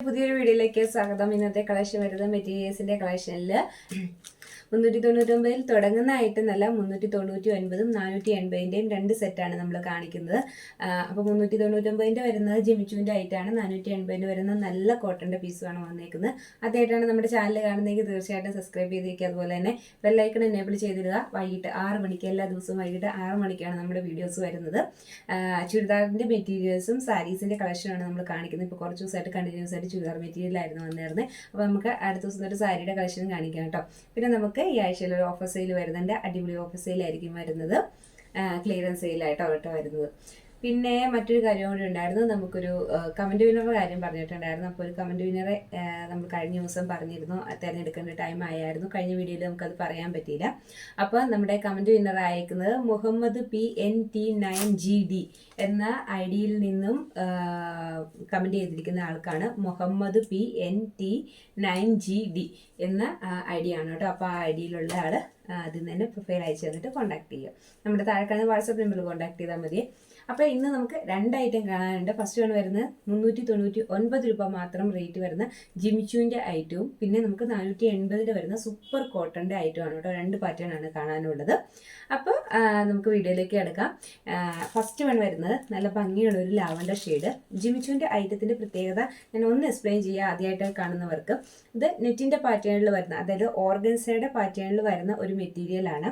പുതിയൊരു വീഡിയോയിലേക്ക് സ്വാഗതം. ഇന്നത്തെ കളക്ഷൻ വരുന്നത് മെറ്റീരിയൽസിന്റെ കളക്ഷനിൽ 399 തുടങ്ങുന്നതായിട്ട് നല്ല 399 480 രണ്ട് സെറ്റാണ് നമ്മൾ കാണിക്കുന്നത്. അപ്പോൾ 399 വരുന്നത് ജിമിച്ചുവിൻ്റെ ആയിട്ടാണ്. 480 വരുന്ന നല്ല കോട്ടൻ്റെ പീസുമാണ് വന്നേക്കുന്നത്. അതായിട്ടാണ് നമ്മുടെ ചാനൽ കാണുന്നതെങ്കിൽ തീർച്ചയായിട്ടും സബ്സ്ക്രൈബ് ചെയ്തേക്കുക. അതുപോലെ തന്നെ ബെല്ലൈക്കൺ എനേബിൾ ചെയ്തിടുക. വൈകിട്ട് 6 മണിക്ക് എല്ലാ ദിവസവും വൈകിട്ട് 6 മണിക്കാണ് നമ്മുടെ വീഡിയോസ് വരുന്നത്. ചുരിദാറിൻ്റെ മെറ്റീരിയൽസും സാരീസിൻ്റെ കളക്ഷനാണ് നമ്മൾ കാണിക്കുന്നത്. ഇപ്പോൾ കുറച്ച് ദിവസമായിട്ട് കണ്ടിന്യൂസ് ആയിട്ട് ചുരിദാർ മെറ്റീരിയലായിരുന്നു വന്നിരുന്നത്. അപ്പോൾ നമുക്ക് അടുത്ത ദിവസം തൊട്ട് സാരിയുടെ കളക്ഷനും കാണിക്കാം കേട്ടോ. പിന്നെ നമുക്ക് ഈ ആഴ്ചയിൽ ഒരു ഓഫർ സെയിൽ വരുന്നുണ്ട്. അടിപൊളി ഓഫർ സെയിലായിരിക്കും വരുന്നത്. ക്ലിയറൻസ് സെയിലായിട്ടോ കേട്ടോ വരുന്നത്. പിന്നെ മറ്റൊരു കാര്യം കൂടി ഉണ്ടായിരുന്നു. നമുക്കൊരു കമൻറ്റ് വിന്നറുടെ കാര്യം പറഞ്ഞിട്ടുണ്ടായിരുന്നു. അപ്പോൾ ഒരു കമൻറ്റ് വിന്നറെ നമ്മൾ കഴിഞ്ഞ ദിവസം പറഞ്ഞിരുന്നു. തിരഞ്ഞെടുക്കേണ്ട ടൈം ആയിരുന്നു. കഴിഞ്ഞ വീഡിയോയിൽ നമുക്കത് പറയാൻ പറ്റിയില്ല. അപ്പോൾ നമ്മുടെ കമൻറ്റ് വിന്നർ അയക്കുന്നത് മുഹമ്മദ് PNT9GD എന്ന ഐഡിയിൽ നിന്നും കമൻറ്റ് ചെയ്തിരിക്കുന്ന ആൾക്കാണ്. മുഹമ്മദ് PNT9GD എന്ന ഐഡി ആണ് കേട്ടോ. അപ്പോൾ ആ ഐഡിയിലുള്ള ആൾ അതിൽ നിന്ന് തന്നെ പ്രൊഫൈൽ അയച്ചു തന്നിട്ട് കോൺടാക്ട് ചെയ്യുക. നമ്മുടെ താഴെ കാണുന്ന വാട്സപ്പ് നമ്പറിൽ കോൺടാക്ട് ചെയ്താൽ മതി. അപ്പോൾ ഇന്ന് നമുക്ക് 2 ഐറ്റം കാണാനുണ്ട്. ഫസ്റ്റ് വൺ വരുന്നത് 399 രൂപ മാത്രം റേറ്റ് വരുന്ന ജിമിച്ചുവിൻ്റെ ഐറ്റവും പിന്നെ നമുക്ക് 480 വരുന്ന സൂപ്പർ കോട്ടൻ്റെ ഐറ്റമാണ് കേട്ടോ. 2 പാറ്റേൺ ആണ് കാണാനുള്ളത്. അപ്പോൾ നമുക്ക് വീഡിയോയിലേക്ക് കിടക്കാം. ഫസ്റ്റ് വൺ വരുന്നത് നല്ല ഭംഗിയുള്ള ഒരു ലാവൻഡർ ഷെയ്ഡ്. ജിമിച്ചുവിൻ്റെ ഐറ്റത്തിൻ്റെ പ്രത്യേകത ഞാൻ ഒന്ന് എക്സ്പ്ലെയിൻ ചെയ്യുക ആദ്യമായിട്ട് കാണുന്നവർക്ക്. ഇത് നെറ്റിൻ്റെ പാറ്റേണിൽ വരുന്ന, അതായത് ഓർഗൻസയുടെ പാറ്റേണിൽ വരുന്ന ഒരു മെറ്റീരിയലാണ്.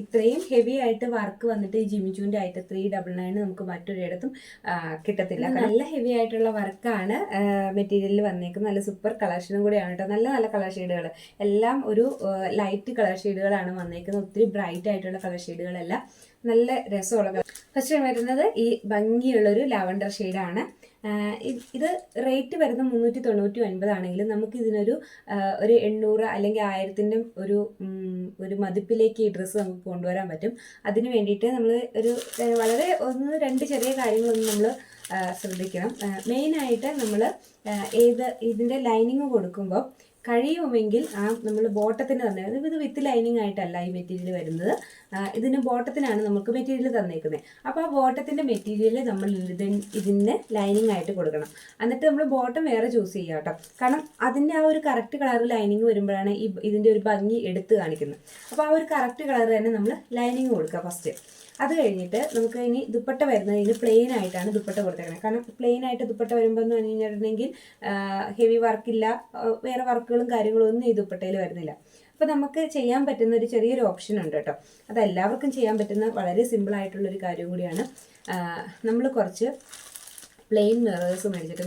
ഇത്രയും ഹെവി ആയിട്ട് വർക്ക് വന്നിട്ട് ഈ ജിമിച്ചുവിൻ്റെ ഐറ്റം 399 നമുക്ക് മറ്റൊരിടത്തും കിട്ടത്തില്ല. നല്ല ഹെവി ആയിട്ടുള്ള വർക്കാണ് മെറ്റീരിയലിൽ വന്നേക്കുന്നത്. നല്ല സൂപ്പർ കളക്ഷനും കൂടിയാണ് കേട്ടോ. നല്ല നല്ല കളർ ഷെയ്ഡുകൾ എല്ലാം ഒരു ലൈറ്റ് കളർ ഷെയ്ഡുകളാണ് വന്നേക്കുന്നത്. ഒത്തിരി ബ്രൈറ്റ് ആയിട്ടുള്ള കളർ ഷെയ്ഡുകളല്ല, നല്ല രസമുള്ള. ഫസ്റ്റ് വരുന്നത് ഈ ഭംഗിയുള്ളൊരു ലാവൻഡർ ഷെയ്ഡാണ്. ഇത് റേറ്റ് വരുന്നത് 399 ആണെങ്കിലും നമുക്ക് ഇതിനൊരു 800 അല്ലെങ്കിൽ 1000ൻ്റെ ഒരു മതിപ്പിലേക്ക് ഈ ഡ്രസ്സ് നമുക്ക് കൊണ്ടുവരാൻ പറ്റും. അതിന് വേണ്ടിയിട്ട് നമ്മൾ ഒരു വളരെ 1-2 ചെറിയ കാര്യങ്ങളൊന്നും നമ്മൾ ശ്രദ്ധിക്കണം. മെയിനായിട്ട് നമ്മൾ ഇതിൻ്റെ ലൈനിങ് കൊടുക്കുമ്പോൾ കഴിയുമെങ്കിൽ നമ്മൾ ബോട്ടത്തിന് തന്നെ, ഇത് വിത്ത് ലൈനിങ് ആയിട്ടല്ല ഈ മെറ്റീരിയൽ വരുന്നത്. ഇതിന് ബോട്ടത്തിനാണ് നമുക്ക് മെറ്റീരിയൽ തന്നേക്കുന്നത്. അപ്പോൾ ആ ബോട്ടത്തിൻ്റെ മെറ്റീരിയൽ നമ്മൾ ഇതിന് ലൈനിങ് ആയിട്ട് കൊടുക്കണം. എന്നിട്ട് നമ്മൾ ബോട്ടം വേറെ ചൂസ് ചെയ്യുക കേട്ടോ. കാരണം അതിൻ്റെ ആ ഒരു കറക്റ്റ് കളർ ലൈനിങ് വരുമ്പോഴാണ് ഇതിൻ്റെ ഒരു ഭംഗി എടുത്ത് കാണിക്കുന്നത്. അപ്പോൾ ആ ഒരു കറക്റ്റ് കളർ തന്നെ നമ്മൾ ലൈനിങ് കൊടുക്കുക ഫസ്റ്റ്. അത് കഴിഞ്ഞിട്ട് നമുക്ക് ഇനി ദുപ്പട്ട വരുന്നത് ഇതിന് പ്ലെയിൻ ആയിട്ടാണ് ദുപ്പട്ട കൊടുത്തേക്കുന്നത്. കാരണം പ്ലെയിൻ ആയിട്ട് ദുപ്പട്ട വരുമ്പോൾ എന്ന് പറഞ്ഞു കഴിഞ്ഞിട്ടുണ്ടെങ്കിൽ ഹെവി വർക്കില്ല, വേറെ വർക്കുകളും കാര്യങ്ങളും ഒന്നും ഈ ദുപ്പട്ടയിൽ വരുന്നില്ല. അപ്പോൾ നമുക്ക് ചെയ്യാൻ പറ്റുന്ന ഒരു ചെറിയൊരു ഓപ്ഷൻ ഉണ്ട് കേട്ടോ. അതെല്ലാവർക്കും ചെയ്യാൻ പറ്റുന്ന വളരെ സിമ്പിളായിട്ടുള്ളൊരു കാര്യം കൂടിയാണ്. നമ്മൾ കുറച്ച് പ്ലെയിൻ മിറേഴ്സ് മേടിച്ചിട്ട്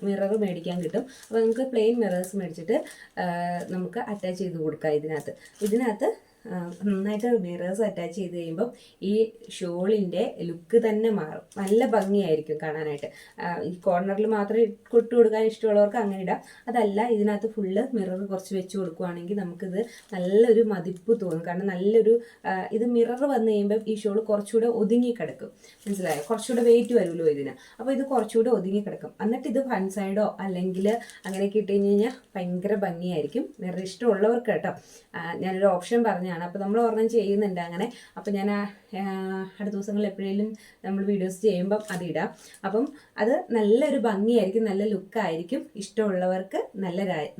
മിറർ മേടിക്കാൻ കിട്ടും. അപ്പോൾ നമുക്ക് പ്ലെയിൻ മിറേഴ്സ് മേടിച്ചിട്ട് നമുക്ക് അറ്റാച്ച് ചെയ്ത് കൊടുക്കാം. ഇതിനകത്ത് നന്നായിട്ട് മിറേഴ്സ് അറ്റാച്ച് ചെയ്ത് കഴിയുമ്പം ഈ ഷോളിൻ്റെ ലുക്ക് തന്നെ മാറും. നല്ല ഭംഗിയായിരിക്കും കാണാനായിട്ട്. ഈ കോർണറിൽ മാത്രം കൊട്ടു കൊടുക്കാൻ ഇഷ്ടമുള്ളവർക്ക് അങ്ങനെ ഇടാം. അതല്ല, ഇതിനകത്ത് ഫുള്ള് മിറർ കുറച്ച് വെച്ച് കൊടുക്കുകയാണെങ്കിൽ നമുക്കിത് നല്ലൊരു മതിപ്പ് തോന്നും. കാരണം നല്ലൊരു ഇത് മിറർ വന്നു കഴിയുമ്പം ഈ ഷോൾ കുറച്ചുകൂടെ ഒതുങ്ങി കിടക്കും. മനസ്സിലായോ? കുറച്ചുകൂടെ വെയിറ്റ് വരുമല്ലോ ഇതിന്. അപ്പോൾ ഇത് കുറച്ചുകൂടെ ഒതുങ്ങി കിടക്കും. എന്നിട്ട് ഇത് ഫ്രണ്ട് സൈഡോ അല്ലെങ്കിൽ അങ്ങനെയൊക്കെ ഇട്ട് കഴിഞ്ഞാൽ ഭയങ്കര ഭംഗിയായിരിക്കും. മിറർ ഇഷ്ടമുള്ളവർക്ക് കേട്ടോ. ഞാനൊരു ഓപ്ഷൻ പറഞ്ഞ. അപ്പോൾ നമ്മൾ ഒരെണ്ണം ചെയ്യുന്നുണ്ട് അങ്ങനെ. അപ്പോൾ ഞാൻ അടുത്ത ദിവസങ്ങളിൽ എപ്പോഴേലും നമ്മൾ വീഡിയോസ് ചെയ്യുമ്പം അതിടാം. അപ്പം അത് നല്ലൊരു ഭംഗിയായിരിക്കും, നല്ല ലുക്കായിരിക്കും. ഇഷ്ടമുള്ളവർക്ക്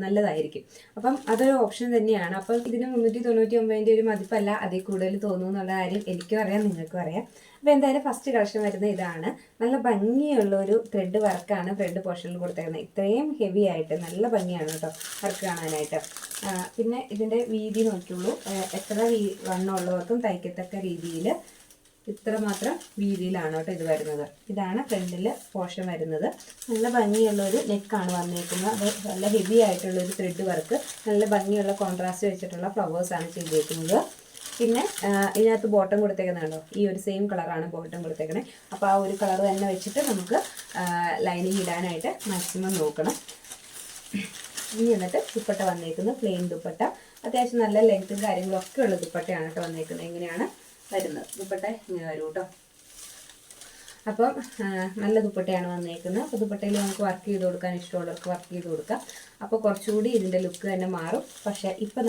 നല്ലതായിരിക്കും. അപ്പം അതൊരു ഓപ്ഷൻ തന്നെയാണ്. അപ്പം ഇതിന് 399 ഒരു മതിപ്പല്ല, അതിൽ കൂടുതൽ തോന്നുന്നു എന്നുള്ള കാര്യം എനിക്കും അറിയാം, നിങ്ങൾക്കും അറിയാം. അപ്പോൾ എന്തായാലും ഫസ്റ്റ് കളക്ഷൻ വരുന്നത് ഇതാണ്. നല്ല ഭംഗിയുള്ളൊരു ത്രെഡ് വർക്കാണ് ഫ്രണ്ട് പോർഷനിൽ കൊടുത്തേക്കുന്നത്. ഇത്രയും ഹെവി ആയിട്ട് നല്ല ഭംഗിയാണ് കേട്ടോ വർക്ക് കാണാനായിട്ട്. പിന്നെ ഇതിൻ്റെ വീതി നോക്കിയുള്ളൂ. എത്ര വണ്ണമുള്ളവർക്കും തയ്ക്കത്തക്ക രീതിയിൽ ഇത്രമാത്രം വീതിയിലാണ് കേട്ടോ ഇത് വരുന്നത്. ഇതാണ് ഫ്രണ്ടിൽ പോർഷൻ വരുന്നത്. നല്ല ഭംഗിയുള്ളൊരു നെക്കാണ് വന്നേക്കുന്നത്. അത് നല്ല ഹെവി ആയിട്ടുള്ളൊരു ത്രെഡ് വർക്ക്, നല്ല ഭംഗിയുള്ള കോൺട്രാസ്റ്റ് വെച്ചിട്ടുള്ള ഫ്ലവേഴ്സാണ് ചെയ്തേക്കുന്നത്. പിന്നെ ഇതിനകത്ത് ബോട്ടം കൊടുത്തേക്കുന്നുണ്ടോ, ഈ ഒരു സെയിം കളറാണ് ബോട്ടം കൊടുത്തേക്കണേ. അപ്പോൾ ആ ഒരു കളർ തന്നെ വെച്ചിട്ട് നമുക്ക് ലൈനിങ് ഇടാനായിട്ട് മാക്സിമം നോക്കണം. ഇനി എന്നിട്ട് ദുപ്പട്ട വന്നേക്കുന്നത് പ്ലെയിൻ ദുപ്പട്ട. അത്യാവശ്യം നല്ല ലെങ്ത്തും കാര്യങ്ങളും ഒക്കെ ഉള്ള ദുപ്പട്ടയാണ് കേട്ടോ വന്നേക്കുന്നത്. എങ്ങനെയാണ് വരുന്നത് ദുപ്പട്ട ഇങ്ങനെ വരും കേട്ടോ. അപ്പം നല്ല ദുപ്പട്ടയാണ് വന്നേക്കുന്നത്. അപ്പോൾ ദുപ്പട്ടയിൽ നമുക്ക് വർക്ക് ചെയ്ത് കൊടുക്കാൻ ഇഷ്ടമുള്ളവർക്ക് വർക്ക് ചെയ്ത് കൊടുക്കാം. അപ്പോൾ കുറച്ചുകൂടി ഇതിൻ്റെ ലുക്ക് തന്നെ മാറും. പക്ഷേ ഇപ്പം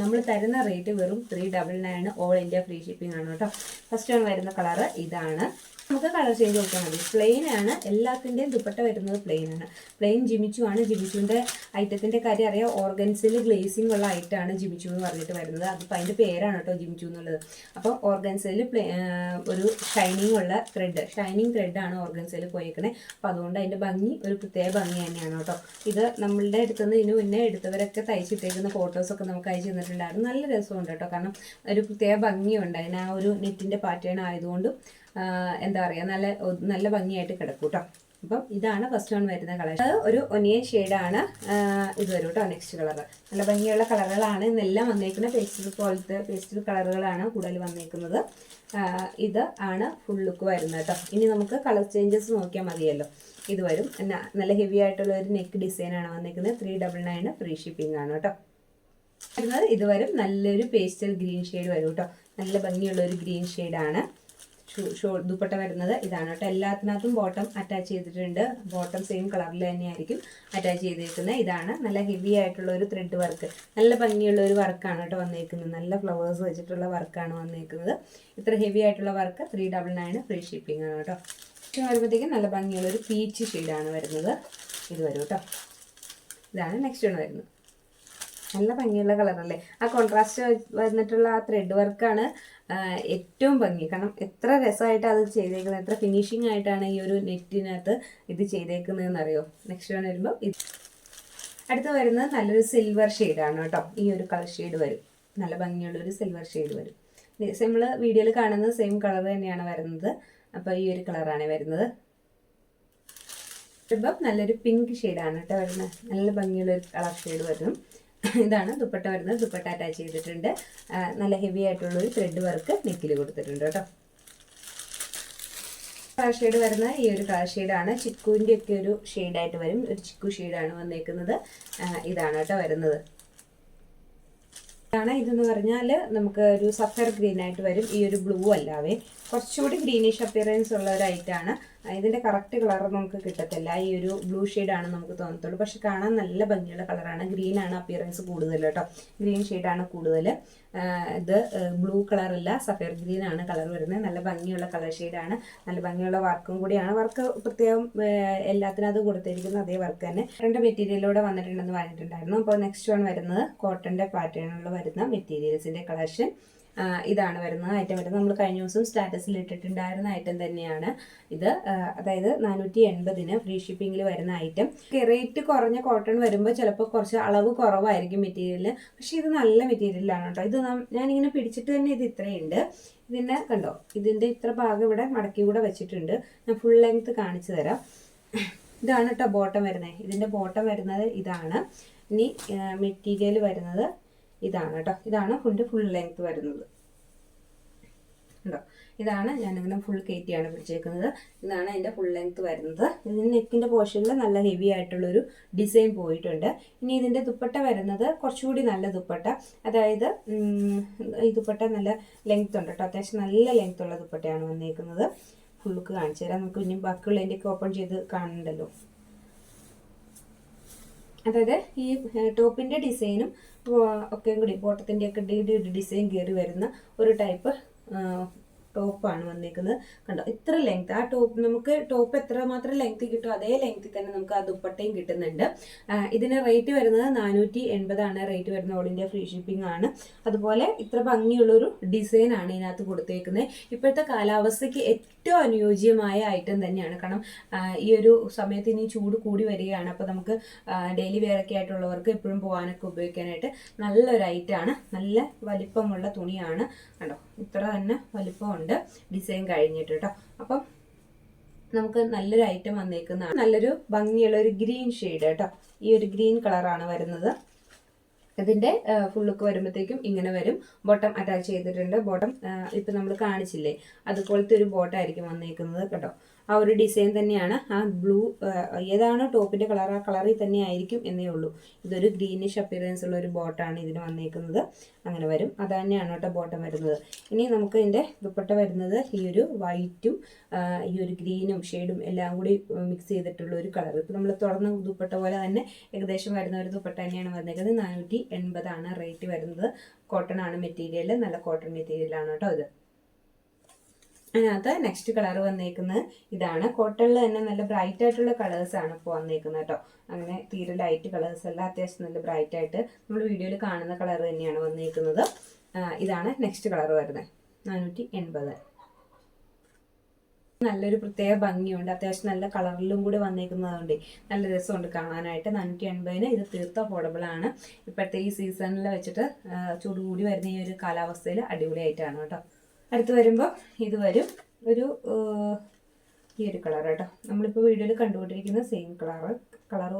നമ്മൾ തരുന്ന റേറ്റ് വെറും 399 ഓൾ ഇന്ത്യ ഫ്രീ ഷിപ്പിംഗ് ആണ് കേട്ടോ. ഫസ്റ്റ് വരുന്ന കളറ് ഇതാണ്. നമുക്ക് കളർ ചേഞ്ച് നോക്കിയാൽ മതി. പ്ലെയിൻ ആണ്, എല്ലാത്തിൻ്റെയും ദുപ്പട്ട വരുന്നത് പ്ലെയിൻ ആണ്. പ്ലെയിൻ ജിമിച്ചു ആണ്. ജിമിച്ചുവിൻ്റെ ഐറ്റത്തിൻ്റെ കാര്യം അറിയാം, ഓർഗൻസിൽ ഗ്ലേസിംഗ് ഉള്ള ഐറ്റമാണ് ജിമിച്ചു എന്ന് പറഞ്ഞിട്ട് വരുന്നത്. അതിപ്പോൾ അതിൻ്റെ പേരാണ് കേട്ടോ ജിമിച്ചു എന്നുള്ളത്. അപ്പോൾ ഓർഗൻസിൽ ഒരു ഷൈനിങ് ഉള്ള ഷൈനിങ് ത്രെഡാണ് ഓർഗൻസിൽ പോയേക്കണേ. അപ്പോൾ അതുകൊണ്ട് അതിൻ്റെ ഭംഗി ഒരു പ്രത്യേക ഭംഗി തന്നെയാണ് കേട്ടോ. ഇത് നമ്മളുടെ അടുത്തുനിന്ന് ഇതിന് മുന്നേ എടുത്തവരൊക്കെ തയ്ച്ചിട്ടേക്കുന്ന ഫോട്ടോസൊക്കെ നമുക്ക് അയച്ചു തന്നിട്ടുണ്ടായിരുന്നു. നല്ല രസമുണ്ട് കേട്ടോ, കാരണം ഒരു പ്രത്യേക ഭംഗിയുണ്ട് അതിന്. ആ ഒരു നെറ്റിൻ്റെ പാറ്റേൺ ആയതുകൊണ്ടും എന്താ പറയുക, നല്ല ഭംഗിയായിട്ട് കിടക്കും കേട്ടോ. അപ്പം ഇതാണ് ഫസ്റ്റ് വൺ വരുന്ന കളർ. ഒരു ഒനിയൻ ഷെയ്ഡാണ് ഇത് വരും കേട്ടോ. നെക്സ്റ്റ് കളർ നല്ല ഭംഗിയുള്ള കളറുകളാണ് ഇന്നെല്ലാം വന്നേക്കുന്നത്. പേസ്റ്റൽ കളറുകളാണ് കൂടുതൽ വന്നേക്കുന്നത്. ഇത് ആണ് ഫുൾ ലുക്ക് വരുന്നത് കേട്ടോ. ഇനി നമുക്ക് കളർ ചേഞ്ചസ് നോക്കിയാൽ മതിയല്ലോ. ഇത് വരും നല്ല ഹെവി ആയിട്ടുള്ള ഒരു നെക്ക് ഡിസൈനാണ് വന്നേക്കുന്നത്. 399 ഫ്രീ ഷിപ്പിംഗ് ആണ് കേട്ടോ. ഇത് വരും നല്ലൊരു പേസ്റ്റൽ ഗ്രീൻ ഷെയ്ഡ് വരും കേട്ടോ. നല്ല ഭംഗിയുള്ള ഒരു ഗ്രീൻ ഷെയ്ഡാണ് ദുപ്പട്ട വരുന്നത്. ഇതാണ് കേട്ടോ. എല്ലാത്തിനകത്തും ബോട്ടം അറ്റാച്ച് ചെയ്തിട്ടുണ്ട്. ബോട്ടം സെയിം കളറിൽ തന്നെയായിരിക്കും അറ്റാച്ച് ചെയ്തേക്കുന്നത്. ഇതാണ് നല്ല ഹെവി ആയിട്ടുള്ള ഒരു ത്രെഡ് വർക്ക്, നല്ല ഭംഗിയുള്ള ഒരു വർക്കാണ് കേട്ടോ വന്നേക്കുന്നത്. നല്ല ഫ്ലവേഴ്സ് വെച്ചിട്ടുള്ള വർക്കാണ് വന്നേക്കുന്നത്. ഇത്ര ഹെവി ആയിട്ടുള്ള വർക്ക് 399 ഫ്രീ ഷിപ്പിംഗ് ആണ് കേട്ടോ. വരുമ്പോഴത്തേക്കും നല്ല ഭംഗിയുള്ള ഒരു പീച്ച് ഷെയ്ഡാണ് വരുന്നത്. ഇത് വരും കേട്ടോ. ഇതാണ് നെക്സ്റ്റ് ആണ് വരുന്നത്. നല്ല ഭംഗിയുള്ള കളറല്ലേ. ആ കോൺട്രാസ്റ്റ് വന്നിട്ടുള്ള ആ ത്രെഡ് വർക്കാണ് ഏറ്റവും ഭംഗി. കാരണം എത്ര രസമായിട്ട് അത് ചെയ്തേക്കുന്നത്, എത്ര ഫിനിഷിംഗ് ആയിട്ടാണ് ഈ ഒരു നെറ്റിനകത്ത് ഇത് ചെയ്തേക്കുന്നതെന്ന് അറിയോ. നെക്സ്റ്റ് വൺ വരുമ്പോൾ അടുത്ത് വരുന്നത് നല്ലൊരു സിൽവർ ഷെയ്ഡാണ് കേട്ടോ. ഈ ഒരു കളർ ഷെയ്ഡ് വരും, നല്ല ഭംഗിയുള്ളൊരു സിൽവർ ഷെയ്ഡ് വരും. നമ്മൾ വീഡിയോയിൽ കാണുന്നത് സെയിം കളർ തന്നെയാണ് വരുന്നത്. അപ്പോൾ ഈ ഒരു കളറാണ് വരുന്നത്. ഇപ്പം നല്ലൊരു പിങ്ക് ഷെയ്ഡാണ് കേട്ടോ വരുന്നത്. നല്ല ഭംഗിയുള്ളൊരു കളർ ഷെയ്ഡ് വരും. ഇതാണ് ദുപ്പട്ട വരുന്നത്. ദുപ്പട്ട അറ്റാച്ച് ചെയ്തിട്ടുണ്ട്. നല്ല ഹെവി ആയിട്ടുള്ളൊരു ത്രെഡ് വർക്ക് നെക്കിൽ കൊടുത്തിട്ടുണ്ട് കേട്ടോ. കളർ ഷെയ്ഡ് വരുന്നത് ഈ ഒരു കളർ ഷെയ്ഡാണ്. ചിക്കുവിൻ്റെ ഒക്കെ ഒരു ഷെയ്ഡായിട്ട് വരും. ഒരു ചിക്കു ഷെയ്ഡാണ് വന്നേക്കുന്നത്. ഇതാണ് കേട്ടോ വരുന്നത്. ഇതെന്ന് പറഞ്ഞാൽ നമുക്ക് ഒരു സഫർ ഗ്രീൻ ആയിട്ട് വരും. ഈ ഒരു ബ്ലൂ അല്ലാതെ കുറച്ചുകൂടി ഗ്രീനിഷ് അപ്പിയറൻസ് ഉള്ള ഒരു ഐറ്റാണ്. ഇതിൻ്റെ കറക്റ്റ് കളർ നമുക്ക് കിട്ടത്തില്ല. ഈ ഒരു ബ്ലൂ ഷെയ്ഡാണ് നമുക്ക് തോന്നത്തുള്ളൂ. പക്ഷെ കാണാൻ നല്ല ഭംഗിയുള്ള കളറാണ്. ഗ്രീനാണ് അപ്പിയറൻസ് കൂടുതൽ കേട്ടോ. ഗ്രീൻ ഷെയ്ഡാണ് കൂടുതൽ. ഇത് ബ്ലൂ കളറല്ല, സഫയർ ഗ്രീൻ ആണ് കളർ വരുന്നത്. നല്ല ഭംഗിയുള്ള കളർ ഷെയ്ഡാണ്. നല്ല ഭംഗിയുള്ള വർക്കും കൂടിയാണ്. വർക്ക് പ്രത്യേകം എല്ലാത്തിനകത്തും കൊടുത്തിരിക്കുന്ന അതേ വർക്ക് തന്നെ. രണ്ട് മെറ്റീരിയലിലൂടെ വന്നിട്ടുണ്ടെന്ന് പറഞ്ഞിട്ടുണ്ടായിരുന്നു. അപ്പോൾ നെക്സ്റ്റ് വൺ വരുന്നത് കോട്ടൻ്റെ പാറ്റേണിൽ വരുന്ന മെറ്റീരിയൽസിൻ്റെ കളക്ഷൻ. ഇതാണ് വരുന്നത്. ഐറ്റം വരുന്നത് നമ്മൾ കഴിഞ്ഞ ദിവസം സ്റ്റാറ്റസിൽ ഇട്ടിട്ടുണ്ടായിരുന്ന ഐറ്റം തന്നെയാണ് ഇത്. അതായത് 480 ഫ്രീ ഷിപ്പിങ്ങിൽ വരുന്ന ഐറ്റം. റേറ്റ് കുറഞ്ഞ കോട്ടൺ വരുമ്പോൾ ചിലപ്പോൾ കുറച്ച് അളവ് കുറവായിരിക്കും മെറ്റീരിയലിന്. പക്ഷേ ഇത് നല്ല മെറ്റീരിയലാണ് കേട്ടോ. ഇത് ഞാനിങ്ങനെ പിടിച്ചിട്ട് തന്നെ ഇത് ഇത്രയുണ്ട്. ഇതിൻ്റെ കണ്ടോ, ഇതിൻ്റെ ഇത്ര ഭാഗം ഇവിടെ മടക്കി കൂടെ വെച്ചിട്ടുണ്ട്. ഞാൻ ഫുൾ ലെങ്ത് കാണിച്ചു തരാം. ഇതാണ് കേട്ടോ ബോട്ടം വരുന്നത്. ഇതിൻ്റെ ബോട്ടം വരുന്നത് ഇതാണ്. ഇനി മെറ്റീരിയൽ വരുന്നത് ഇതാണ് കേട്ടോ. ഇതാണ് ഫുൾ ലെങ്ത് വരുന്നത് കേട്ടോ. ഇതാണ് ഞാനിങ്ങനെ ഫുൾ കയറ്റിയാണ് പിടിച്ചേക്കുന്നത്. ഇതാണ് അതിൻ്റെ ഫുൾ ലെങ്ത് വരുന്നത്. ഇതിന് നെക്കിൻ്റെ പോർഷനിൽ നല്ല ഹെവി ആയിട്ടുള്ളൊരു ഡിസൈൻ പോയിട്ടുണ്ട്. ഇനി ഇതിൻ്റെ ദുപ്പട്ട വരുന്നത് കുറച്ചുകൂടി നല്ല ദുപ്പട്ട. അതായത് ഈ ദുപ്പട്ട നല്ല ലെങ്ത് ഉണ്ട് കേട്ടോ. അത്യാവശ്യം നല്ല ലെങ്ത് ഉള്ള ദുപ്പട്ടയാണ് വന്നേക്കുന്നത്. ഫുൾ ലുക്ക് കാണിച്ചു തരാം. നമുക്ക് ഇനി ബാക്കിയുള്ളതിൻ്റെയൊക്കെ ഓപ്പൺ ചെയ്ത് കാണണ്ടല്ലോ. അതായത് ഈ ടോപ്പിൻ്റെ ഡിസൈനും ഒക്കെയും കൂടി ബോട്ടത്തിൻ്റെ ഒക്കെ ഡിസൈൻ കയറി വരുന്ന ഒരു ടൈപ്പ് ടോപ്പാണ് വന്നേക്കുന്നത്. കണ്ടോ, ഇത്ര ലെങ്ത്. ആ ടോപ്പ് നമുക്ക് ടോപ്പ് എത്രമാത്രം ലെങ്ത് കിട്ടും അതേ ലെങ്ത്തിൽ തന്നെ നമുക്ക് ആ ദുപ്പട്ടയും കിട്ടുന്നുണ്ട്. ഇതിന് റേറ്റ് വരുന്നത് 480 റേറ്റ് വരുന്നത്. ഓൾ ഇന്ത്യ ഫ്രീ ഷിപ്പിംഗ് ആണ്. അതുപോലെ ഇത്ര ഭംഗിയുള്ളൊരു ഡിസൈനാണ് ഇതിനകത്ത് കൊടുത്തേക്കുന്നത്. ഇപ്പോഴത്തെ കാലാവസ്ഥയ്ക്ക് ഏറ്റവും അനുയോജ്യമായ ഐറ്റം തന്നെയാണ്. കാരണം ഈ ഒരു സമയത്ത് ഇനി ചൂട് കൂടി വരികയാണ്. അപ്പോൾ നമുക്ക് ഡെയിലി വെയറൊക്കെ ആയിട്ടുള്ളവർക്ക് എപ്പോഴും പോകാനൊക്കെ ഉപയോഗിക്കാനായിട്ട് നല്ലൊരു ഐറ്റമാണ്. നല്ല വലിപ്പമുള്ള തുണിയാണ്. കണ്ടോ, ഇത്ര തന്നെ വലിപ്പമുണ്ട് ഡിസൈൻ കഴിഞ്ഞിട്ട് കേട്ടോ. അപ്പം നമുക്ക് നല്ലൊരു ഐറ്റം വന്നേക്കുന്നതാണ്. നല്ലൊരു ഭംഗിയുള്ള ഒരു ഗ്രീൻ ഷെയ്ഡ് കേട്ടോ. ഈ ഒരു ഗ്രീൻ കളറാണ് വരുന്നത്. ഇതിൻ്റെ ഫുൾ ലുക്ക് വരുമ്പോഴത്തേക്കും ഇങ്ങനെ വരും. ബോട്ടം അറ്റാച്ച് ചെയ്തിട്ടുണ്ട്. ബോട്ടം ഇപ്പം നമ്മൾ കാണിച്ചില്ലേ, അതുപോലത്തെ ഒരു ബോട്ടായിരിക്കും വന്നേക്കുന്നത് കേട്ടോ. ആ ഒരു ഡിസൈൻ തന്നെയാണ്. ആ ബ്ലൂ ഏതാണോ ടോപ്പിൻ്റെ കളർ ആ കളറിൽ തന്നെ ആയിരിക്കും എന്നേ ഉള്ളൂ. ഇതൊരു ഗ്രീനിഷ് അപ്പിയറൻസ് ഉള്ള ഒരു ബോട്ടാണ് ഇതിന് വന്നേക്കുന്നത്. അങ്ങനെ വരും. അത് തന്നെയാണ് കേട്ടോ ബോട്ടം വരുന്നത്. ഇനി നമുക്ക് ഇതിൻ്റെ ദുപ്പട്ട വരുന്നത് ഈ ഒരു വൈറ്റും ഈ ഒരു ഗ്രീനും ഷെയ്ഡും എല്ലാം കൂടി മിക്സ് ചെയ്തിട്ടുള്ള ഒരു കളർ. ഇപ്പം നമ്മൾ തുറന്ന ദുപ്പട്ട പോലെ തന്നെ ഏകദേശം വരുന്ന ഒരു ദുപ്പട്ട തന്നെയാണ് വന്നേക്കുന്നത്. 480 റേറ്റ് വരുന്നത്. കോട്ടൺ ആണ് മെറ്റീരിയൽ. നല്ല കോട്ടൺ മെറ്റീരിയലാണ് കേട്ടോ ഇത്. അതിനകത്ത് നെക്സ്റ്റ് കളർ വന്നേക്കുന്നത് ഇതാണ്. കോട്ടണിൽ തന്നെ നല്ല ബ്രൈറ്റ് ആയിട്ടുള്ള കളേഴ്സാണ് ഇപ്പോൾ വന്നേക്കുന്നത് കേട്ടോ. അങ്ങനെ തീരെ ലൈറ്റ് കളേഴ്സ് അല്ല, അത്യാവശ്യം നല്ല ബ്രൈറ്റ് ആയിട്ട് നമ്മൾ വീഡിയോയിൽ കാണുന്ന കളർ തന്നെയാണ് വന്നേക്കുന്നത്. ഇതാണ് നെക്സ്റ്റ് കളർ വരുന്നത് 480. നല്ലൊരു പ്രത്യേക ഭംഗിയുണ്ട്, അത്യാവശ്യം നല്ല കളറിലും കൂടി വന്നേക്കുന്നതുകൊണ്ട് നല്ല രസമുണ്ട് കാണാനായിട്ട്. 480 ഇത് തീർത്തും അഫോർഡബിൾ ആണ്. ഇപ്പോഴത്തെ ഈ സീസണിൽ വെച്ചിട്ട് ചൂട് കൂടി വരുന്ന ഈ ഒരു കാലാവസ്ഥയിൽ അടിപൊളിയായിട്ടാണ് കേട്ടോ. അടുത്ത് വരുമ്പോൾ ഇത് വരും ഒരു ഈ ഒരു കളർ കേട്ടോ. നമ്മളിപ്പോൾ വീഡിയോയിൽ കണ്ടുകൊണ്ടിരിക്കുന്ന സെയിം കളർ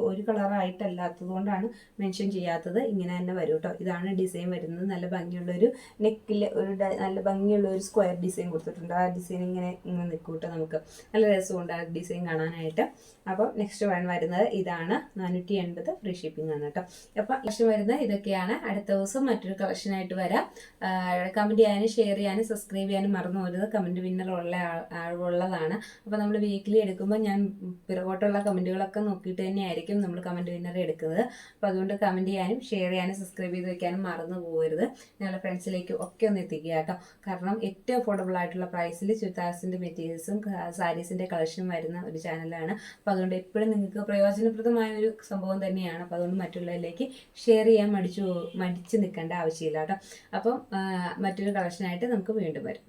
ഒരു കളറായിട്ടല്ലാത്തത് കൊണ്ടാണ് മെൻഷൻ ചെയ്യാത്തത്. ഇങ്ങനെ തന്നെ വരും കേട്ടോ. ഇതാണ് ഡിസൈൻ വരുന്നത്. നല്ല ഭംഗിയുള്ളൊരു നെക്കിൽ ഒരു നല്ല ഭംഗിയുള്ള ഒരു സ്ക്വയർ ഡിസൈൻ കൊടുത്തിട്ടുണ്ട്. ആ ഡിസൈൻ ഇങ്ങനെ നിൽക്കും കേട്ടോ. നമുക്ക് നല്ല രസമുണ്ട് ആ ഡിസൈൻ കാണാനായിട്ട്. അപ്പോൾ നെക്സ്റ്റ് വൺ വരുന്നത് ഇതാണ് 480 ഫ്രീ ഷിപ്പിംഗ് ആണ് കേട്ടോ. അപ്പോൾ നെക്സ്റ്റ് വരുന്നത് ഇതൊക്കെയാണ്. അടുത്ത ദിവസം മറ്റൊരു കളക്ഷനായിട്ട് വരാം. കമൻറ്റ് ചെയ്യാനും ഷെയർ ചെയ്യാനും സബ്സ്ക്രൈബ് ചെയ്യാനും മറന്നു പോകരുത്. കമൻറ്റ് വിന്നർ ഉള്ളതാണ്. അപ്പോൾ നമ്മൾ വീക്കിലി എടുക്കുമ്പോൾ ഞാൻ പിറകോട്ടുള്ള കമൻറ്റുകളൊക്കെ നോക്കിയിട്ട് തന്നെയായിരിക്കും നമ്മൾ കമൻറ്റ് വിന്നർ എടുക്കുന്നത്. അപ്പോൾ അതുകൊണ്ട് കമൻറ്റ് ചെയ്യാനും ഷെയർ ചെയ്യാനും സബ്സ്ക്രൈബ് ചെയ്ത് വെക്കാനും മറന്നു പോകരുത്. നിങ്ങളുടെ ഫ്രണ്ട്സിലേക്ക് ഒക്കെ ഒന്ന് എത്തിക്കുക കേട്ടോ. കാരണം ഏറ്റവും അഫോർഡബിൾ ആയിട്ടുള്ള പ്രൈസിൽ ചുരിദാർസിൻ്റെ മെറ്റീരിയൽസും സാരീസിൻ്റെ കളക്ഷനും വരുന്ന ഒരു ചാനലാണ്. അപ്പോൾ അതുകൊണ്ട് എപ്പോഴും നിങ്ങൾക്ക് പ്രയോജനപ്രദമായ ഒരു സംഭവം തന്നെയാണ്. അപ്പോൾ അതുകൊണ്ട് മറ്റുള്ളവരിലേക്ക് ഷെയർ ചെയ്യാൻ മടിച്ച് നിൽക്കേണ്ട ആവശ്യമില്ല കേട്ടോ. അപ്പം മറ്റൊരു കളക്ഷനായിട്ട് നമുക്ക് വീണ്ടും വരും.